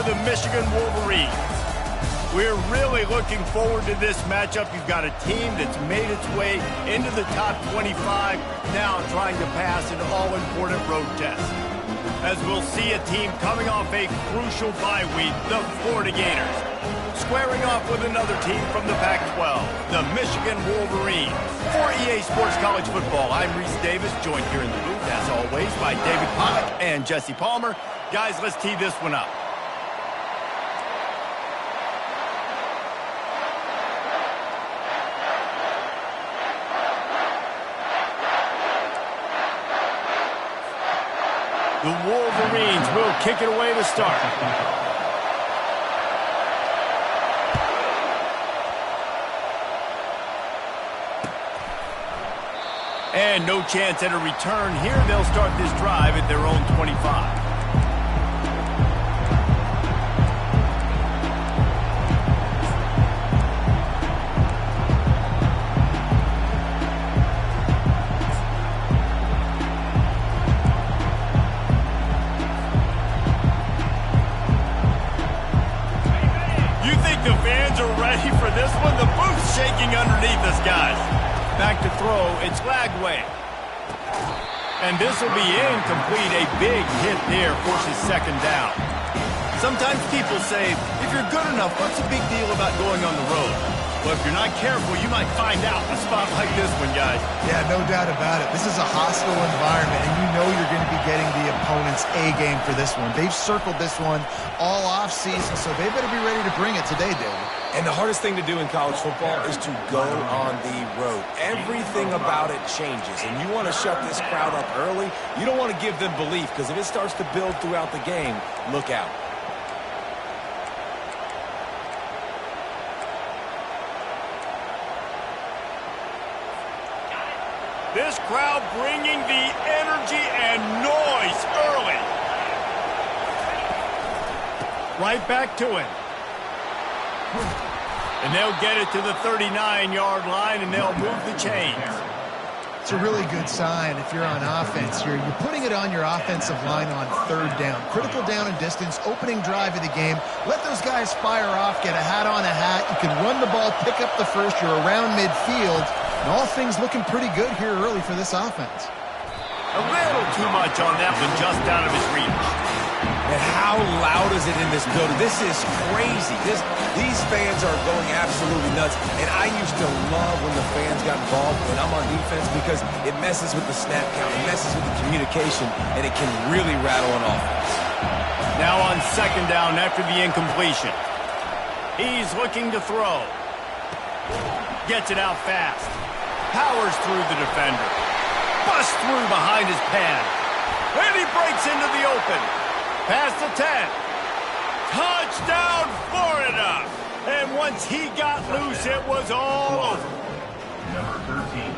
the Michigan Wolverines. We're really looking forward to this matchup. You've got a team that's made its way into the top 25, now trying to pass an all-important road test. As we'll see a team coming off a crucial bye week, the Florida Gators, squaring off with another team from the Pac-12, the Michigan Wolverines. For EA Sports College Football, I'm Reese Davis, joined here in the booth, as always, by David Pollock and Jesse Palmer. Guys, let's tee this one up. The Wolverines will kick it away to start. And no chance at a return here. They'll start this drive at their own 25. Ready for this one? The booth's shaking underneath us, guys. Back to throw. It's Lagway. And this will be incomplete. A big hit there forces second down. Sometimes people say, if you're good enough, what's the big deal about going on the road? Well, if you're not careful, you might find out in a spot like this one, guys. Yeah, no doubt about it. This is a hostile environment, and you know you're going to be getting the opponent's A game for this one. They've circled this one all offseason, so they better be ready to bring it today, David. And the hardest thing to do in college football is to go on the road. Everything about it changes, and you want to shut this crowd up early. You don't want to give them belief, because if it starts to build throughout the game, look out. This crowd bringing the energy and noise early. Right back to it. And they'll get it to the 39-yard line, and they'll move the chains. It's a really good sign if you're on offense here. You're putting it on your offensive line on third down. Critical down and distance, opening drive of the game. Let those guys fire off, get a hat on a hat. You can run the ball, pick up the first. You're around midfield. And all things looking pretty good here early for this offense. A little too much on that one, just out of his reach. And how loud is it in this building? This is crazy. These fans are going absolutely nuts. And I used to love when the fans got involved when I'm on defense because it messes with the snap count, it messes with the communication, and it can really rattle an offense. Now on second down after the incompletion. He's looking to throw. Gets it out fast. Powers through the defender. Busts through behind his pad. And he breaks into the open. Past the 10. Touchdown, Florida! And once he got loose, it was all over.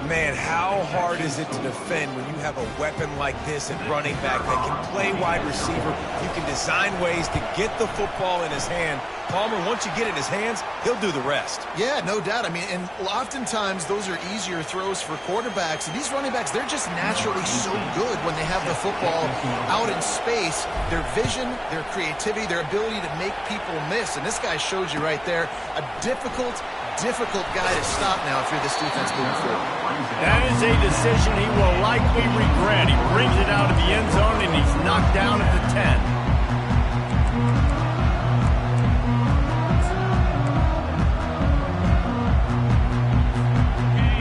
Man, how hard is it to defend when you have a weapon like this at running back that can play wide receiver? You can design ways to get the football in his hand. Palmer, once you get it in his hands, he'll do the rest. Yeah, no doubt. I mean, and oftentimes those are easier throws for quarterbacks. And these running backs, they're just naturally so good when they have the football out in space. Their vision, their creativity, their ability to make people miss. And this guy showed you right there a difficult guy to stop now if you're this defense moving forward. That is a decision he will likely regret. He brings it out of the end zone, and he's knocked down at the 10.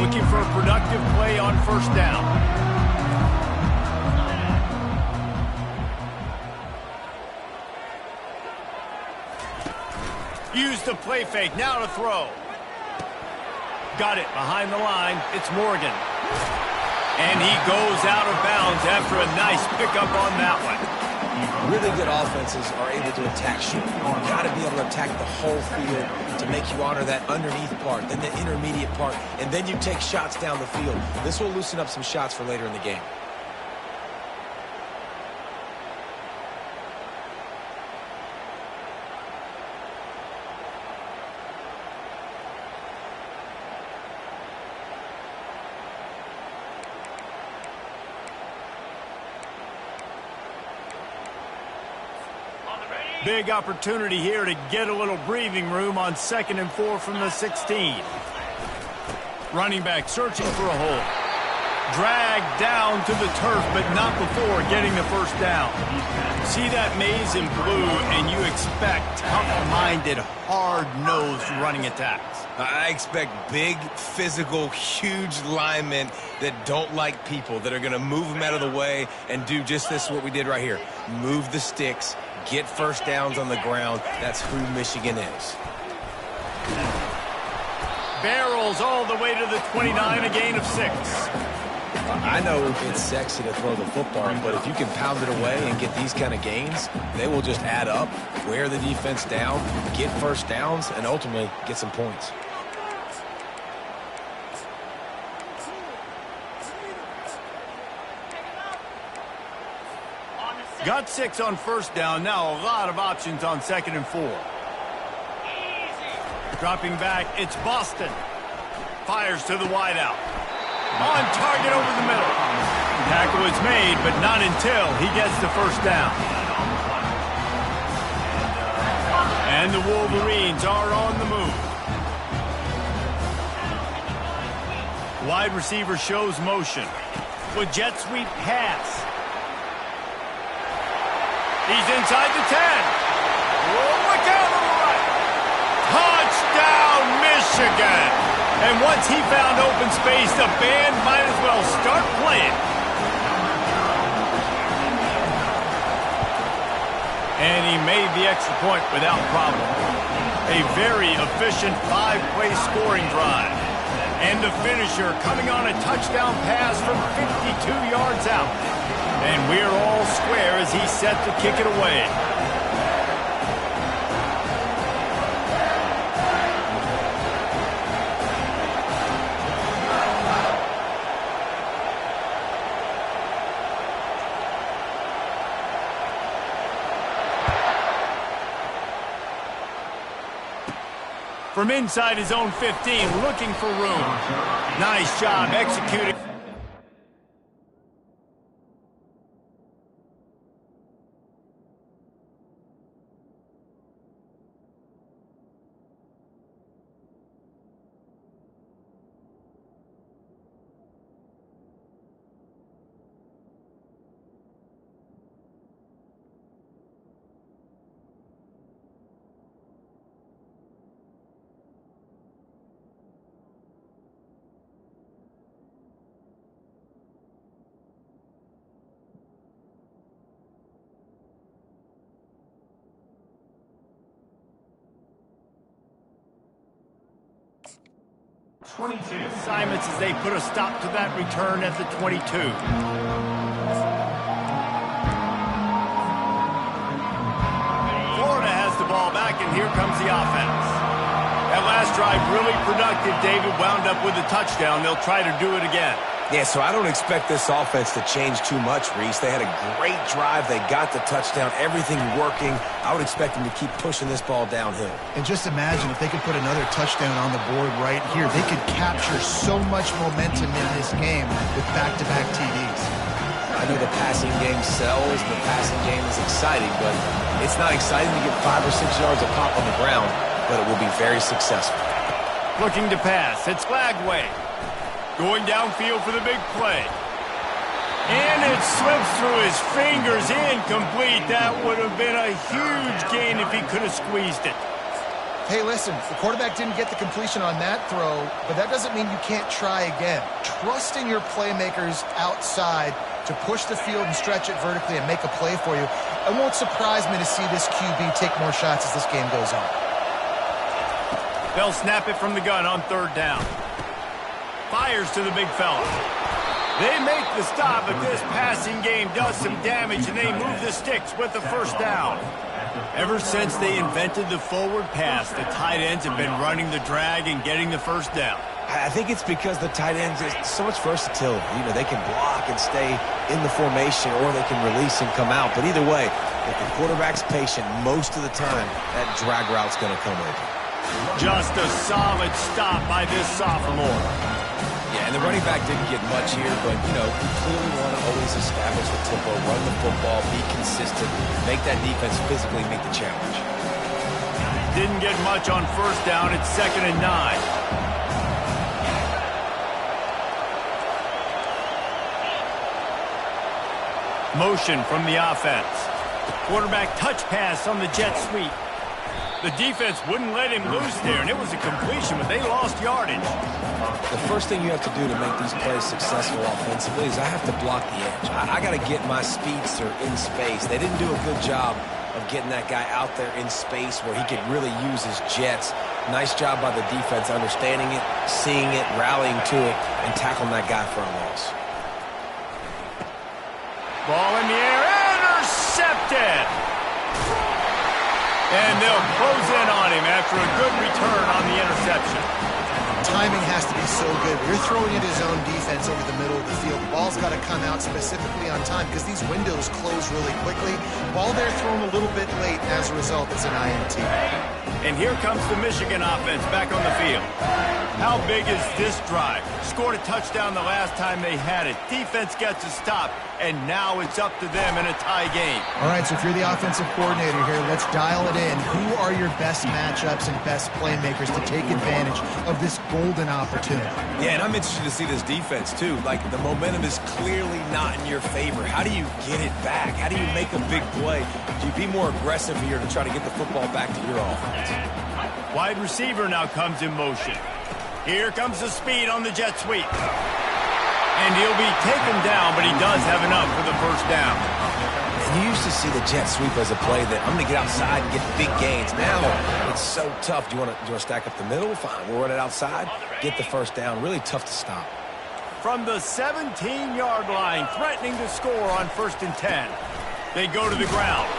Looking for a productive play on first down. Use the play fake, now to throw. Got it behind the line. It's Morgan. And he goes out of bounds after a nice pickup on that one. Really good offenses are able to attack shoot. You've got to be able to attack the whole field to make you honor that underneath part, then the intermediate part, and then you take shots down the field. This will loosen up some shots for later in the game. Big opportunity here to get a little breathing room on 2nd and 4 from the 16. Running back searching for a hole. Dragged down to the turf, but not before getting the first down. See that maze in blue, and you expect tough-minded, hard-nosed running attacks. I expect big, physical, huge linemen that don't like people, that are going to move them out of the way and do just this, what we did right here. Move the sticks, get first downs on the ground. That's who Michigan is. Barrels all the way to the 29, a gain of 6. I know it's sexy to throw the football, but if you can pound it away and get these kind of gains, they will just add up, wear the defense down, get first downs, and ultimately get some points. Got 6 on first down. Now a lot of options on 2nd and 4. Dropping back, it's Boston. Fires to the wideout. On target over the middle. Tackle is made, but not until he gets the first down. And the Wolverines are on the move. Wide receiver shows motion. With jet sweep pass. He's inside the 10. Oh, look out on the right. Touchdown, Michigan. And once he found open space, the band might as well start playing. And he made the extra point without problem. A very efficient 5-play scoring drive. And the finisher coming on a touchdown pass from 52 yards out. And we're all square as he's set to kick it away. From inside his own 15, looking for room. Nice job executing. Assignments as they put a stop to that return at the 22. Florida has the ball back, and here comes the offense. That last drive really productive. David wound up with a touchdown. They'll try to do it again. Yeah, so I don't expect this offense to change too much, Reese. They had a great drive. They got the touchdown. Everything working. I would expect them to keep pushing this ball downhill. And just imagine if they could put another touchdown on the board right here. They could capture so much momentum in this game with back-to-back TDs. I know the passing game sells. The passing game is exciting, but it's not exciting to get 5 or 6 yards of pop on the ground, but it will be very successful. Looking to pass. It's Flagway. Going downfield for the big play. And it slips through his fingers, incomplete. That would have been a huge gain if he could have squeezed it. Hey, listen, the quarterback didn't get the completion on that throw, but that doesn't mean you can't try again. Trust in your playmakers outside to push the field and stretch it vertically and make a play for you. It won't surprise me to see this QB take more shots as this game goes on. They'll snap it from the gun on 3rd down. Fires to the big fella. They make the stop, but this passing game does some damage, and they move the sticks with the first down. Ever since they invented the forward pass, the tight ends have been running the drag and getting the first down. I think it's because the tight ends is so much versatility. You know, they can block and stay in the formation, or they can release and come out. But either way, if the quarterback's patient most of the time, that drag route's going to come open. Just a solid stop by this sophomore. Yeah, and the running back didn't get much here, but, you clearly want to always establish the tempo, run the football, be consistent, make that defense physically meet the challenge. Didn't get much on first down. It's 2nd and 9. Motion from the offense. Quarterback touch pass on the jet sweep. The defense wouldn't let him loose there, and it was a completion, but they lost yardage. The first thing you have to do to make these plays successful offensively is I have to block the edge. I got to get my speedster in space. They didn't do a good job of getting that guy out there in space where he could really use his jets. Nice job by the defense understanding it, seeing it, rallying to it, and tackling that guy for a loss. Ball in the air, intercepted! And they'll close in on him after a good return on the interception. Timing has to be so good. You're throwing at his own defense over the middle of the field. The ball's got to come out specifically on time because these windows close really quickly. Ball there thrown a little bit late. As a result, it's an INT. And here comes the Michigan offense back on the field. How big is this drive? Scored a touchdown the last time they had it. Defense gets a stop, and now it's up to them in a tie game. All right, so if you're the offensive coordinator here, let's dial it in. Who are your best matchups and best playmakers to take advantage of this golden opportunity? Yeah, and I'm interested to see this defense, too. Like, the momentum is clearly not in your favor. How do you get it back? How do you make a big play? Do you be more aggressive here to try to get the football back to your offense? Wide receiver now comes in motion. Here comes the speed on the jet sweep. And he'll be taken down, but he does have enough for the first down. And you used to see the jet sweep as a play that I'm going to get outside and get big gains. Now it's so tough. Do you want to stack up the middle? Fine. We'll run it outside, get the first down. Really tough to stop. From the 17-yard line, threatening to score on 1st and 10. They go to the ground.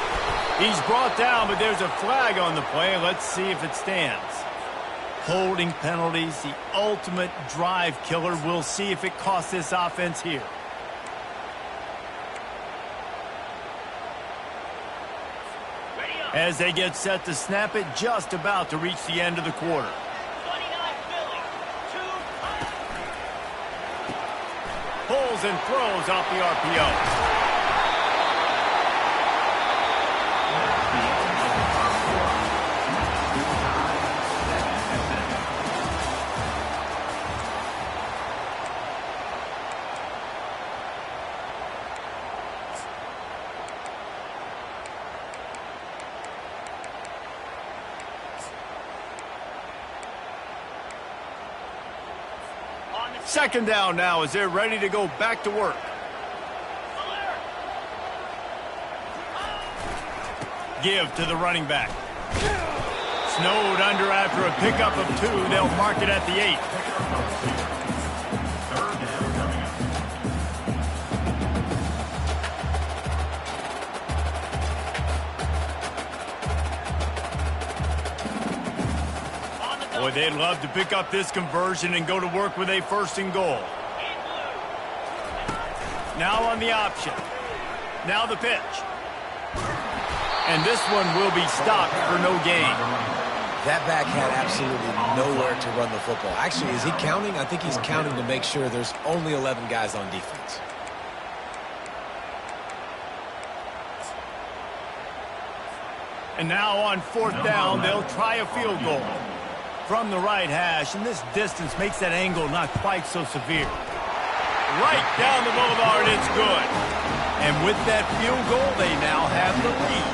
He's brought down, but there's a flag on the play. Let's see if it stands. Holding penalties, the ultimate drive killer. We'll see if it costs this offense here. As they get set to snap it, just about to reach the end of the quarter. Pulls and throws off the RPO. Second down now as they're ready to go back to work. Give to the running back. Snowed under after a pickup of 2. They'll mark it at the 8. Boy, they'd love to pick up this conversion and go to work with a 1st and goal. Now on the option. Now the pitch. And this one will be stopped for no gain. That back had absolutely nowhere to run the football. Actually, is he counting? I think he's counting to make sure there's only 11 guys on defense. And now on 4th down, they'll try a field goal. From the right hash, and this distance makes that angle not quite so severe. Right down the boulevard, it's good. And with that field goal, they now have the lead.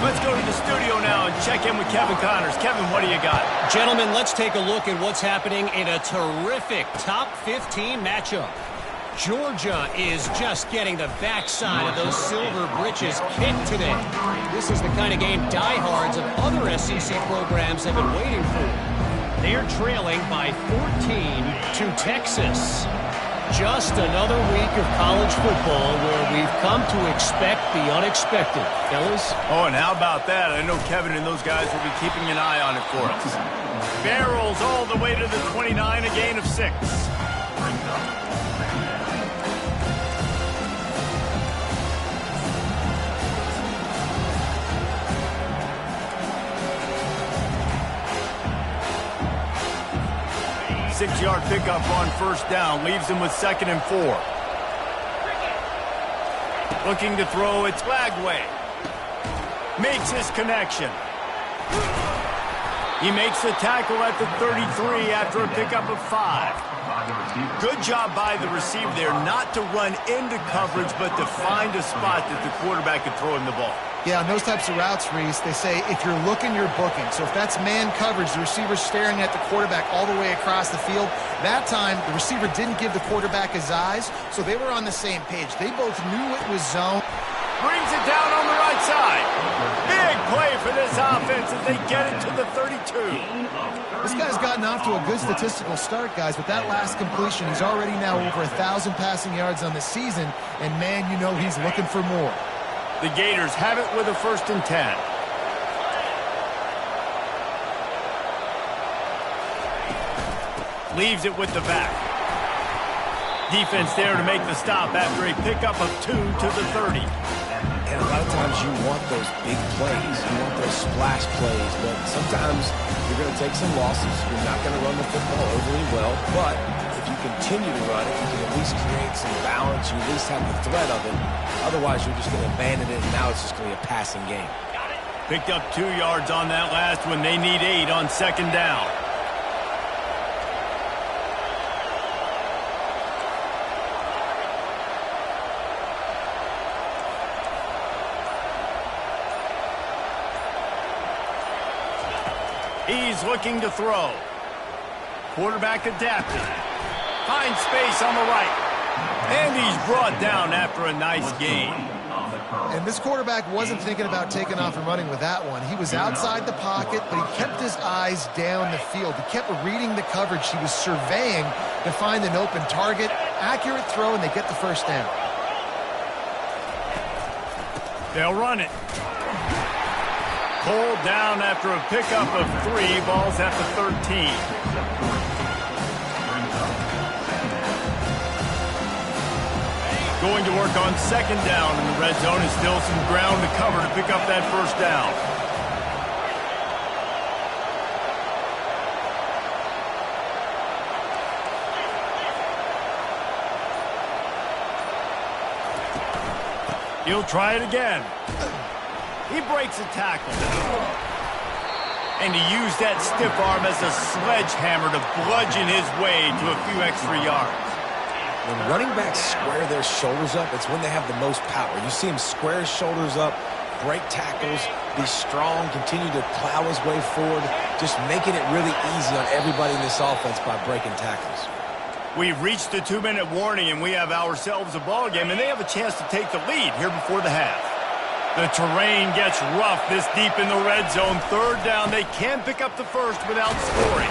Let's go to the studio now and check in with Kevin Connors. Kevin, what do you got? Gentlemen, let's take a look at what's happening in a terrific top 15 matchup. Georgia is just getting the backside of those silver britches kicked today. This is the kind of game diehards of other SEC programs have been waiting for. They're trailing by 14 to Texas. Just another week of college football where we've come to expect the unexpected, fellas. Oh, and how about that? I know Kevin and those guys will be keeping an eye on it for us. Barrels all the way to the 29, a gain of 6. 6-yard pickup on first down. Leaves him with 2nd and 4. Looking to throw, it's Lagway. Makes his connection. He makes the tackle at the 33 after a pickup of 5. Good job by the receiver there not to run into coverage, but to find a spot that the quarterback could throw him the ball. Yeah, on those types of routes, Reese, they say if you're looking, you're booking. So if that's man coverage, the receiver's staring at the quarterback all the way across the field. That time, the receiver didn't give the quarterback his eyes, so they were on the same page. They both knew it was zone. Brings it down on the right side. Big play for this offense as they get it to the 32. This guy's gotten off to a good statistical start, guys. With that last completion, he's already now over 1,000 passing yards on the season, and man, you know he's looking for more. The Gators have it with a 1st and 10. Leaves it with the back. Defense there to make the stop after a pickup of 2 to the 30. And a lot of times you want those big plays. You want those splash plays. But sometimes you're going to take some losses. You're not going to run the football overly well. But if you continue to run it, you can at least create some balance. You at least have the threat of it. Otherwise, you're just going to abandon it, and now it's just going to be a passing game. Picked up 2 yards on that last one. They need 8 on 2nd down. He's looking to throw. Quarterback adapted. Finds space on the right. And he's brought down after a nice gain. And this quarterback wasn't thinking about taking off and running with that one. He was outside the pocket, but he kept his eyes down the field. He kept reading the coverage. He was surveying to find an open target. Accurate throw, and they get the 1st down. They'll run it. Pulled down after a pickup of 3. Ball's at the 13. Going to work on 2nd down in the red zone. Is still some ground to cover to pick up that 1st down. He'll try it again. He breaks a tackle. And he used that stiff arm as a sledgehammer to bludgeon his way to a few extra yards. When running backs square their shoulders up, it's when they have the most power. You see him square his shoulders up, break tackles, be strong, continue to plow his way forward, just making it really easy on everybody in this offense by breaking tackles. We've reached the 2-minute warning, and we have ourselves a ball game, and they have a chance to take the lead here before the half. The terrain gets rough this deep in the red zone. 3rd down, they can pick up the 1st without scoring.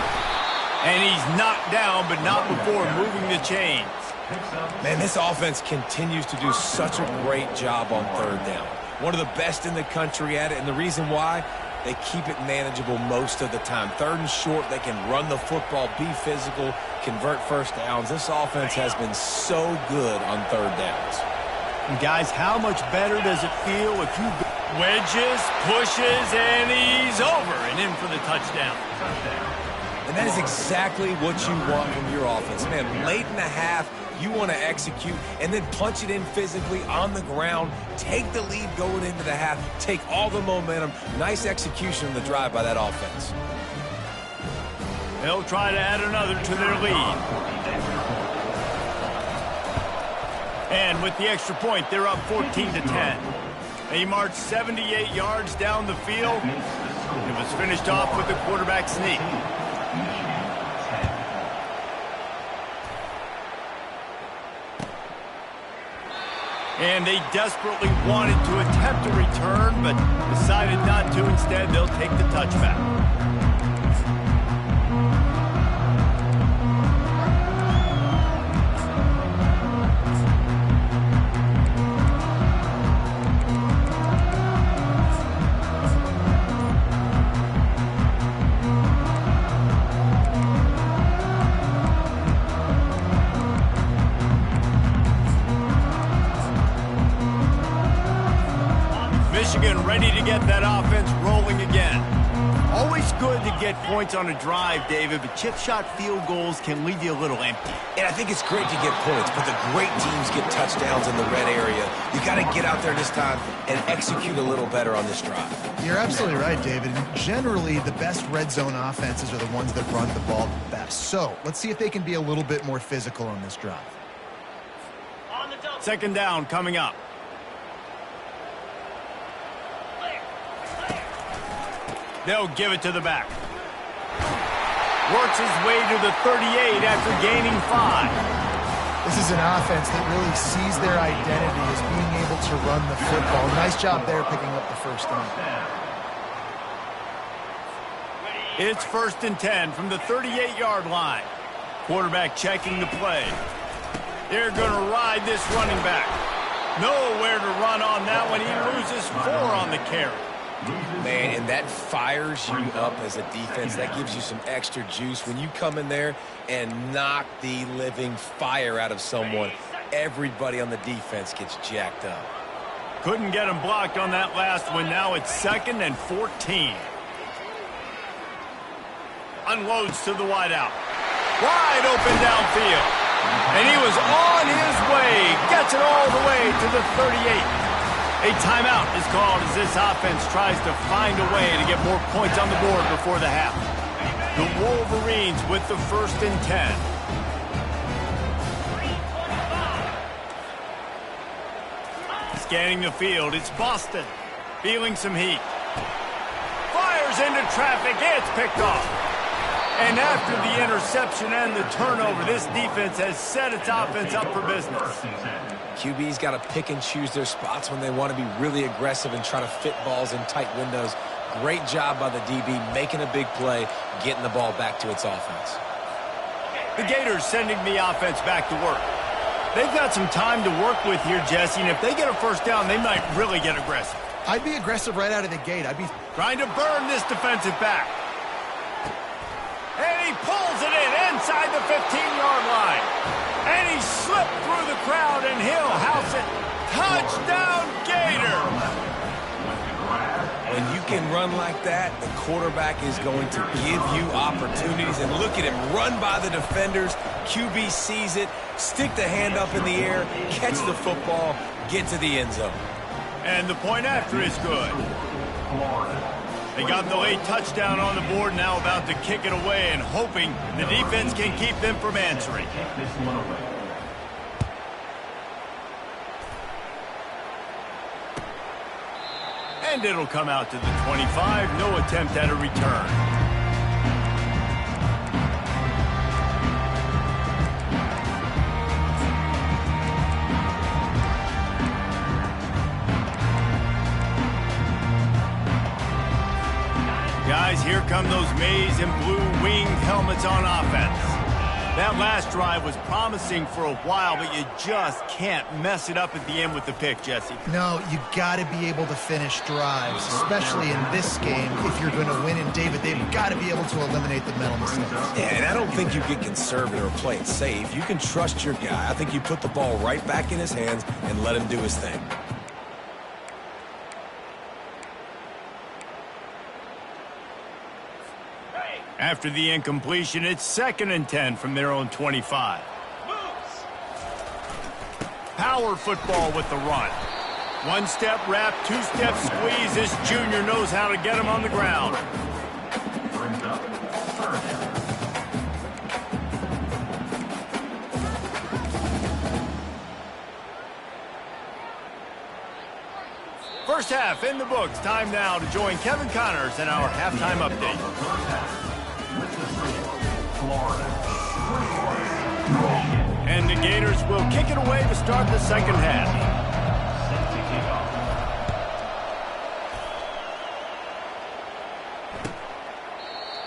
And he's knocked down, but not before moving the chains. Man, this offense continues to do such a great job on 3rd down. One of the best in the country at it, and the reason why, they keep it manageable most of the time. 3rd and short, they can run the football, be physical, convert 1st downs. This offense has been so good on 3rd downs. And guys, how much better does it feel if you wedges, pushes, and he's over and in for the touchdown? And that is exactly what you want from your offense. Man, late in the half, you want to execute and then punch it in physically on the ground, take the lead going into the half, take all the momentum. Nice execution in the drive by that offense. They'll try to add another to their lead. And with the extra point, they're up 14-10. They marched 78 yards down the field. It was finished off with the quarterback sneak. And they desperately wanted to attempt a return, but decided not to. Instead, they'll take the touchback. Michigan ready to get that offense rolling again. Always It's good to get points on a drive, David, but chip shot field goals can leave you a little empty. And I think it's great to get points, but the great teams get touchdowns in the red area. You got to get out there this time and execute a little better on this drive. You're absolutely right, David. Generally, the best red zone offenses are the ones that run the ball best. So let's see if they can be a little bit more physical on this drive. Second down coming up. They'll give it to the back. Works his way to the 38 after gaining 5. This is an offense that really sees their identity as being able to run the football. Nice job there picking up the first down. It's 1st and 10 from the 38-yard line. Quarterback checking the play. They're going to ride this running back. Nowhere to run on that one. He loses 4 on the carry. Man, and that fires you up as a defense. That gives you some extra juice. When you come in there and knock the living fire out of someone, everybody on the defense gets jacked up. Couldn't get him blocked on that last one. Now it's 2nd and 14. Unloads to the wideout. Wide open downfield. And he was on his way. Gets it all the way to the 38. A timeout is called as this offense tries to find a way to get more points on the board before the half. The Wolverines with the 1st and 10. Scanning the field, it's Boston. Feeling some heat. Fires into traffic, it's picked off. And after the interception and the turnover, this defense has set its offense up for business. QB's got to pick and choose their spots when they want to be really aggressive and try to fit balls in tight windows. Great job by the DB making a big play, getting the ball back to its offense. The Gators sending the offense back to work. They've got some time to work with here, Jesse, and if they get a first down, they might really get aggressive. I'd be aggressive right out of the gate. I'd be trying to burn this defensive back. And he pulls it in inside the 15-yard line. And he slipped through the crowd, and he'll house it. Touchdown, Gators! When you can run like that, the quarterback is going to give you opportunities. And look at him run by the defenders. QB sees it, stick the hand up in the air, catch the football, get to the end zone. And the point after is good. They got the late touchdown on the board, now about to kick it away and hoping the defense can keep them from answering. And it'll come out to the 25. No attempt at a return. Guys, here come those maize and blue winged helmets on offense. That last drive was promising for a while, but you just can't mess it up at the end with the pick, Jesse. No, you got to be able to finish drives, especially in this game. If you're going to win, and David, they've got to be able to eliminate the mental mistakes. Yeah, and I don't think you get conservative or play it safe. You can trust your guy. I think you put the ball right back in his hands and let him do his thing. After the incompletion, it's 2nd and 10 from their own 25. Power football with the run. One-step wrap, two-step squeeze. This junior knows how to get him on the ground. First half in the books. Time now to join Kevin Connors in our halftime update. And the Gators will kick it away to start the second half.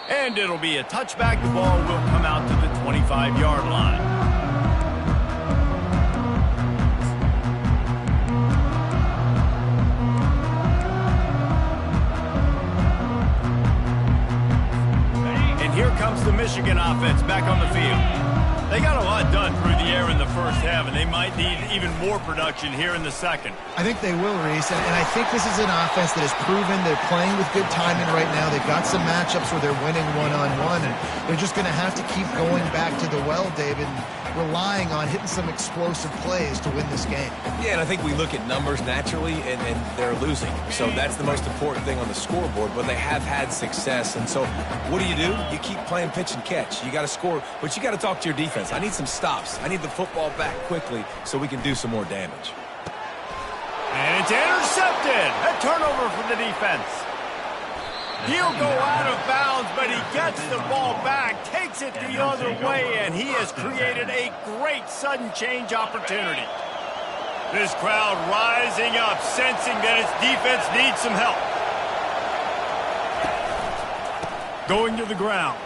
And it'll be a touchback. The ball will come out to the 25-yard line. And here comes the Michigan offense back on the field. They got a lot done through the air in the first half, and they might need even more production here in the second. I think they will, Reese, and I think this is an offense that has proven they're playing with good timing right now. They've got some matchups where they're winning one-on-one, and they're just going to have to keep going back to the well, David, and relying on hitting some explosive plays to win this game. Yeah, and I think we look at numbers naturally, and they're losing. So that's the most important thing on the scoreboard, but they have had success. And so what do? You keep playing pitch and catch. You got to score, but you got to talk to your defense. I need some stops. I need the football back quickly so we can do some more damage. And it's intercepted. A turnover for the defense. He'll go out of bounds, but he gets the ball back, takes it the other way, and he has created a great sudden change opportunity. This crowd rising up, sensing that its defense needs some help. Going to the ground.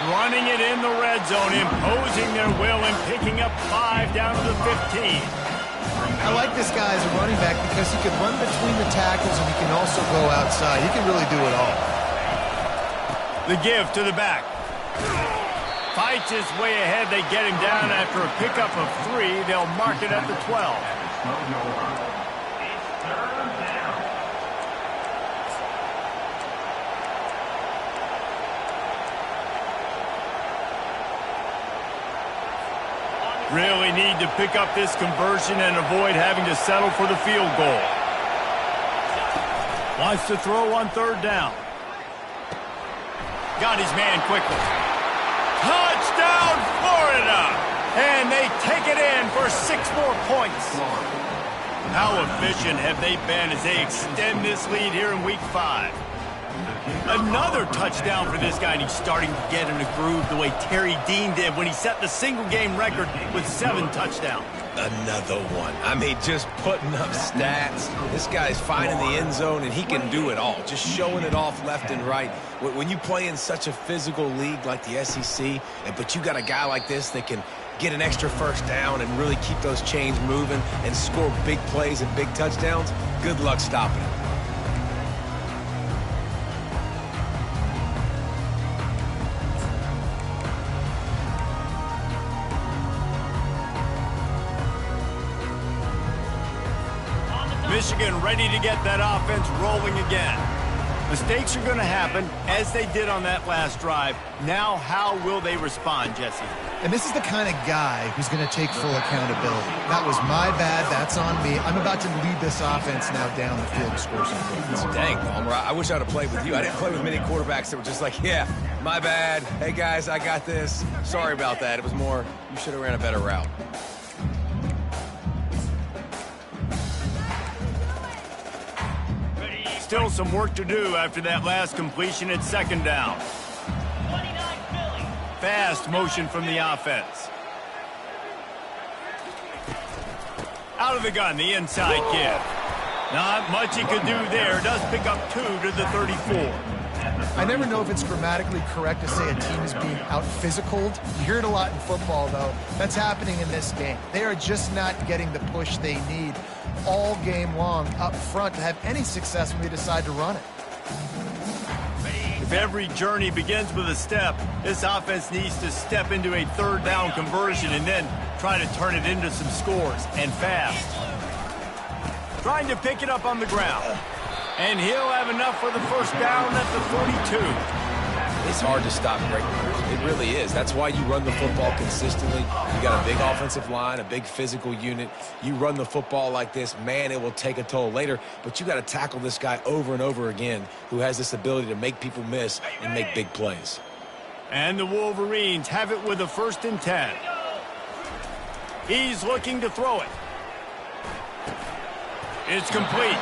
Running it in the red zone, imposing their will and picking up 5 down to the 15. I like this guy as a running back because he can run between the tackles and he can also go outside. He can really do it all. The give to the back. Fights his way ahead. They get him down after a pickup of 3. They'll mark it at the 12. Really need to pick up this conversion and avoid having to settle for the field goal. Wants to throw on 3rd down. Got his man quickly. Touchdown, Florida! And they take it in for 6 more points. How efficient have they been as they extend this lead here in Week 5? Another touchdown for this guy, and he's starting to get in a groove the way Terry Dean did when he set the single-game record with 7 touchdowns. Another one. I mean, just putting up stats. This guy's finding the end zone, and he can do it all. Just showing it off left and right. When you play in such a physical league like the SEC, but you got a guy like this that can get an extra 1st down and really keep those chains moving and score big plays and big touchdowns, good luck stopping it. Michigan ready to get that offense rolling again. Mistakes are going to happen, as they did on that last drive. Now, how will they respond, Jesse? And this is the kind of guy who's going to take full accountability. That was my bad. That's on me. I'm about to lead this offense now down the field to score some points. Dang, Palmer, I wish I'd have played with you. I didn't play with many quarterbacks that were just like, yeah, my bad. Hey, guys, I got this. Sorry about that. It was more, you should have ran a better route. Still some work to do after that last completion at 2nd down. Fast motion from the offense. Out of the gun, the inside give. Not much he could do there. Does pick up 2 to the 34. I never know if it's grammatically correct to say a team is being out-physicaled. You hear it a lot in football, though. That's happening in this game. They are just not getting the push they need all game long up front to have any success when they decide to run it. If every journey begins with a step, this offense needs to step into a 3rd down conversion and then try to turn it into some scores, and fast. Trying to pick it up on the ground. And he'll have enough for the 1st down at the 42. It's hard to stop great runners. It really is. That's why you run the football consistently. You got a big offensive line, a big physical unit. You run the football like this, man, it will take a toll later. But you got to tackle this guy over and over again who has this ability to make people miss and make big plays. And the Wolverines have it with a 1st and 10. He's looking to throw it. It's complete.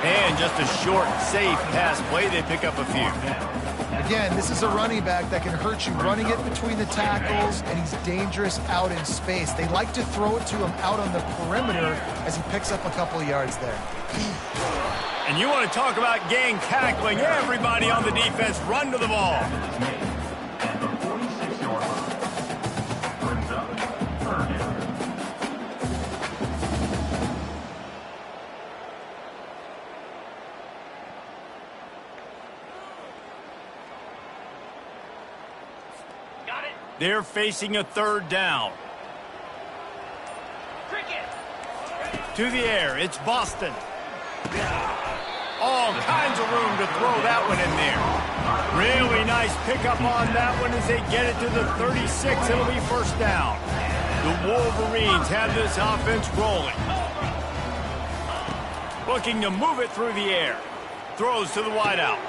And just a short, safe pass play. They pick up a few. Again, this is a running back that can hurt you running it between the tackles, and he's dangerous out in space. They like to throw it to him out on the perimeter as he picks up a couple of yards there. And you want to talk about gang tackling. Everybody on the defense run to the ball. They're facing a third down. To the air, it's Boston. All kinds of room to throw that one in there. Really nice pickup on that one as they get it to the 36. It'll be first down. The Wolverines have this offense rolling. Looking to move it through the air. Throws to the wideout.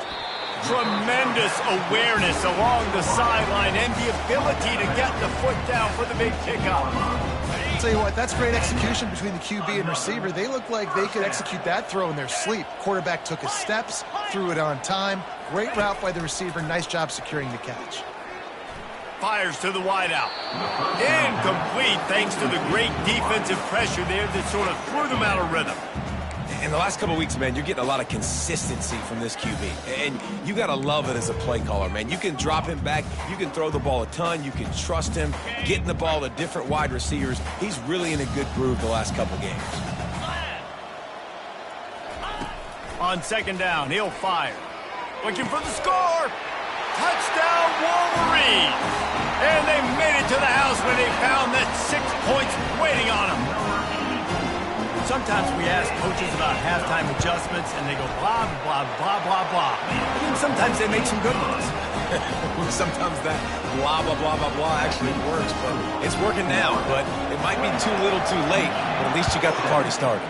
Tremendous awareness along the sideline and the ability to get the foot down for the big pickup. I'll tell you what, that's great execution between the QB and receiver. They look like they could execute that throw in their sleep. Quarterback took his steps, threw it on time. Great route by the receiver. Nice job securing the catch. Fires to the wideout. Incomplete thanks to the great defensive pressure there that sort of threw them out of rhythm. In the last couple of weeks, man, you're getting a lot of consistency from this QB. And you got to love it as a play caller, man. You can drop him back. You can throw the ball a ton. You can trust him, getting the ball to different wide receivers. He's really in a good groove the last couple games. On second down, he'll fire. Looking for the score. Touchdown, Wolverines. And they made it to the house when they found that 6 points waiting on them. Sometimes we ask coaches about halftime adjustments, and they go blah, blah, blah, blah, blah. And then sometimes they make some good ones. Sometimes that blah, blah, blah, blah, blah actually works, but it's working now. But it might be too little too late, but at least you got the party started.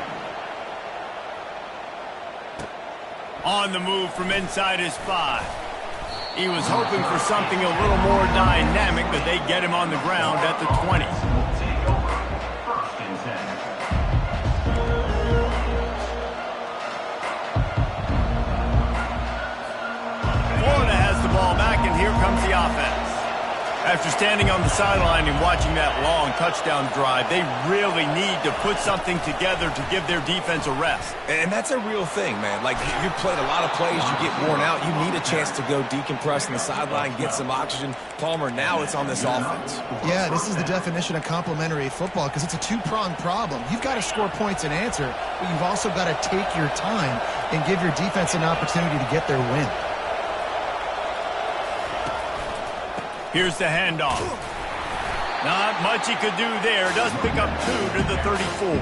On the move from inside his 5. He was hoping for something a little more dynamic, but they get him on the ground at the 20. Florida has the ball back, and here comes the offense. After standing on the sideline and watching that long touchdown drive, they really need to put something together to give their defense a rest. And that's a real thing, man. Like, you played a lot of plays, you get worn out, you need a chance to go decompress on the sideline, get some oxygen. Palmer, now it's on this offense. Yeah, this is the definition of complementary football because it's a two-pronged problem. You've got to score points and answer, but you've also got to take your time and give your defense an opportunity to get their win. Here's the handoff. Not much he could do there. Does pick up 2 to the 34.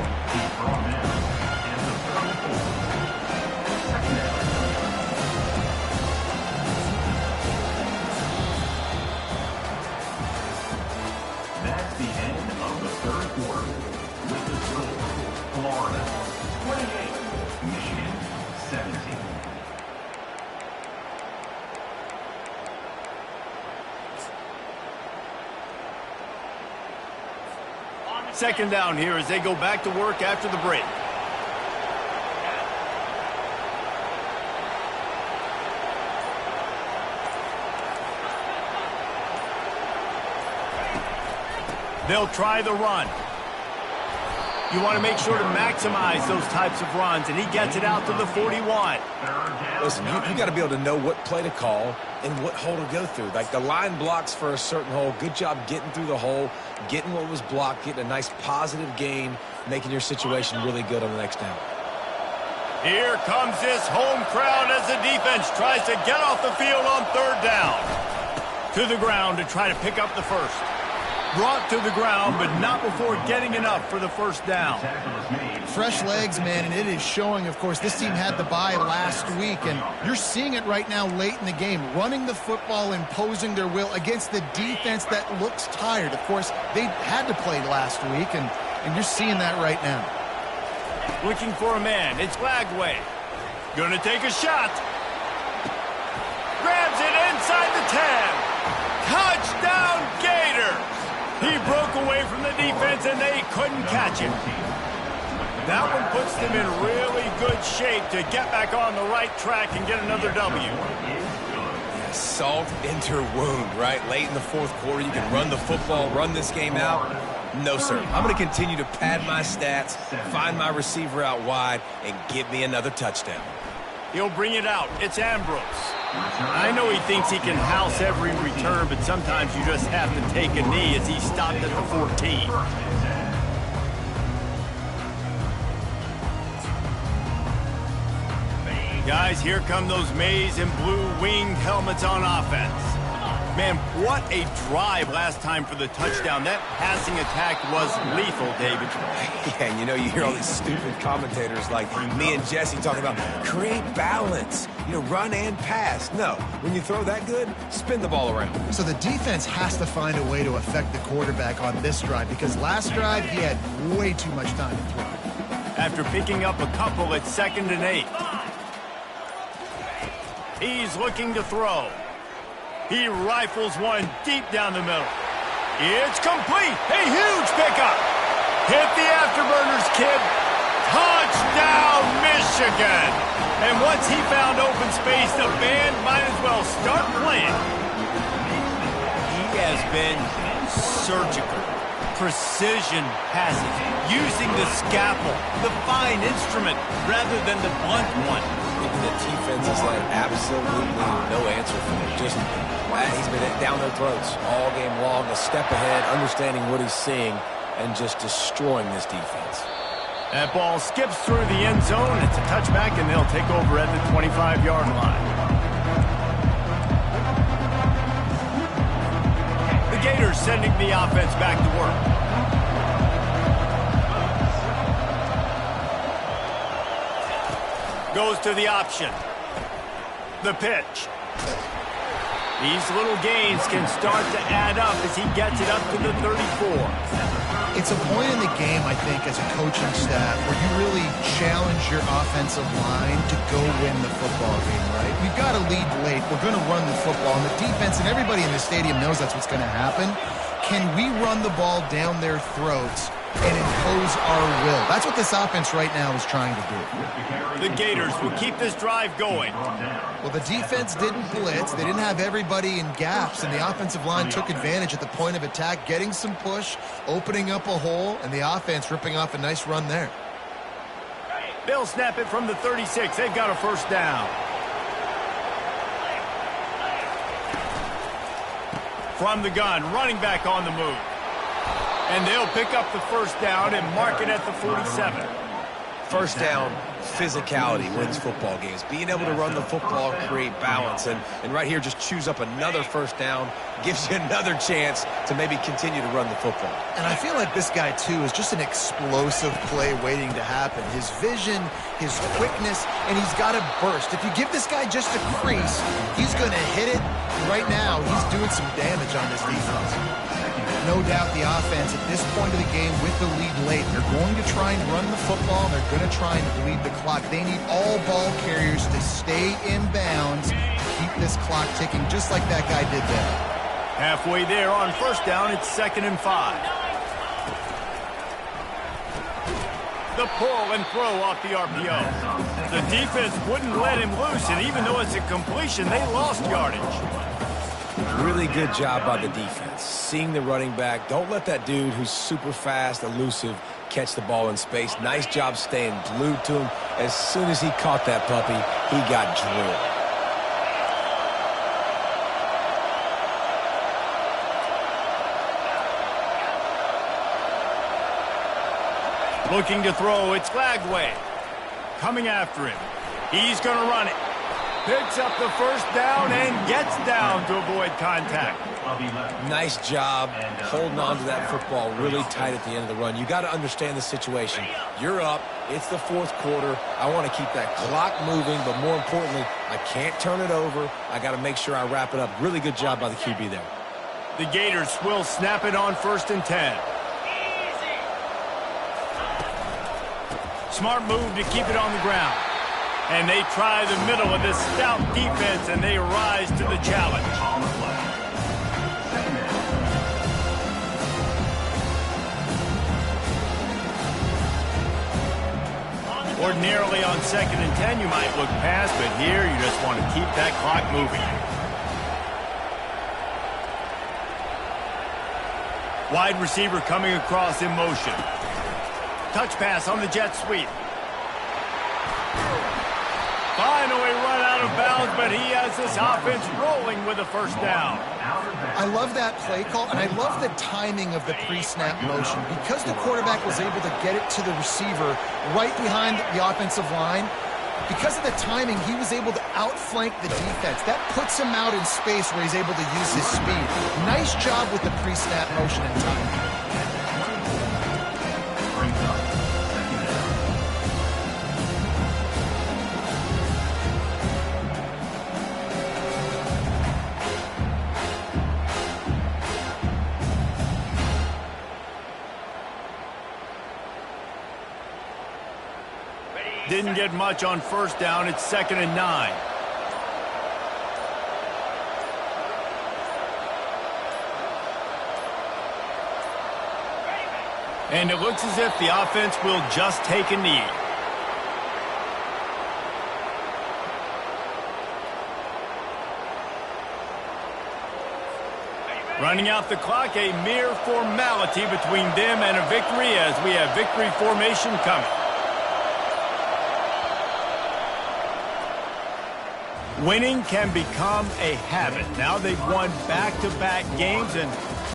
Second down here as they go back to work after the break. They'll try the run. You want to make sure to maximize those types of runs, and he gets it out to the 41. Listen, you got to be able to know what play to call and what hole to go through. Like, the line blocks for a certain hole. Good job getting through the hole, getting what was blocked, getting a nice positive gain, making your situation really good on the next down. Here comes this home crowd as the defense tries to get off the field on third down. To the ground to try to pick up the first. Brought to the ground, but not before getting enough for the first down. Fresh legs, man, and it is showing, of course. This team had the bye last week, and you're seeing it right now late in the game. Running the football, imposing their will against the defense that looks tired. Of course, they had to play last week, and you're seeing that right now. Looking for a man. It's Flagway. Gonna take a shot. Grabs it inside the 10. Touchdown, Gators! He broke away from the defense, and they couldn't catch him. That one puts them in really good shape to get back on the right track and get another W. Yeah, salt into wound, right? Late in the fourth quarter, you can run the football, run this game out. No, sir. I'm going to continue to pad my stats, find my receiver out wide, and give me another touchdown. He'll bring it out. It's Ambrose. I know he thinks he can house every return, but sometimes you just have to take a knee as he stopped at the 14. Guys, here come those maize and blue winged helmets on offense. Man, what a drive last time for the touchdown. That passing attack was lethal, David. Yeah, and you know, you hear all these stupid commentators like me and Jesse talking about create balance, run and pass. No, when you throw that good, spin the ball around. So the defense has to find a way to affect the quarterback on this drive because last drive he had way too much time to throw. After picking up a couple at 2nd and 8. He's looking to throw. He rifles one deep down the middle. It's complete. A huge pickup. Hit the afterburners, kid. Touchdown, Michigan. And once he found open space, the band might as well start playing. He has been surgical. Precision passes, using the scalpel, the fine instrument, rather than the blunt one. The defense has had absolutely no answer for him. He's been down their throats all game long, a step ahead, understanding what he's seeing, and just destroying this defense. That ball skips through the end zone. It's a touchback, and they'll take over at the 25-yard line. The Gators sending the offense back to work. Goes to the option. The pitch. These little gains can start to add up as he gets it up to the 34. It's a point in the game, I think, as a coaching staff where you really challenge your offensive line to go win the football game, right? We've got to lead late. We're going to run the football. And the defense and everybody in the stadium knows that's what's going to happen. Can we run the ball down their throats and impose our will? That's what this offense right now is trying to do. The Gators will keep this drive going. Well, the defense didn't blitz. They didn't have everybody in gaps, and the offensive line took advantage at the point of attack, getting some push, opening up a hole, and the offense ripping off a nice run there. They'll snap it from the 36. They've got a first down. From the gun, running back on the move. And they'll pick up the first down and mark it at the 47. First down, physicality wins football games. Being able to run the football, create balance. And right here, just choose up another first down, gives you another chance to maybe continue to run the football. And I feel like this guy, too, is just an explosive play waiting to happen. His vision, his quickness, and he's got to burst. If you give this guy just a crease, he's going to hit it. Right now, he's doing some damage on this defense. No doubt the offense at this point of the game with the lead late, they're going to try and run the football, and they're going to try and bleed the clock. They need all ball carriers to stay in bounds to keep this clock ticking, just like that guy did there. Halfway there on first down, it's 2nd and 5. The pull and throw off the RPO. The defense wouldn't let him loose, and even though it's a completion, they lost yardage. Really good job by the defense. Seeing the running back. Don't let that dude who's super fast, elusive, catch the ball in space. Nice job staying glued to him. As soon as he caught that puppy, he got drilled. Looking to throw, it's Glagway. Coming after him. He's going to run it. Picks up the first down and gets down to avoid contact. Nice job holding on to that football really tight at the end of the run. You got to understand the situation. You're up. It's the fourth quarter. I want to keep that clock moving, but more importantly, I can't turn it over. I got to make sure I wrap it up. Really good job by the QB there. The Gators will snap it on 1st and 10. Smart move to keep it on the ground. And they try the middle of this stout defense, and they rise to the challenge. Ordinarily on 2nd and 10, you might look past, but here you just want to keep that clock moving. Wide receiver coming across in motion. Touch pass on the jet sweep. Finally run out of bounds, but he has this offense rolling with a first down. I love that play call, and I love the timing of the pre-snap motion. Because the quarterback was able to get it to the receiver right behind the offensive line, Because of the timing, he was able to outflank the defense. That puts him out in space where he's able to use his speed. Nice job with the pre-snap motion and timing. Didn't get much on first down. It's 2nd and 9. And it looks as if the offense will just take a knee. Running out the clock, a mere formality between them and a victory as we have victory formation coming. Winning can become a habit. Now they've won back-to-back games, and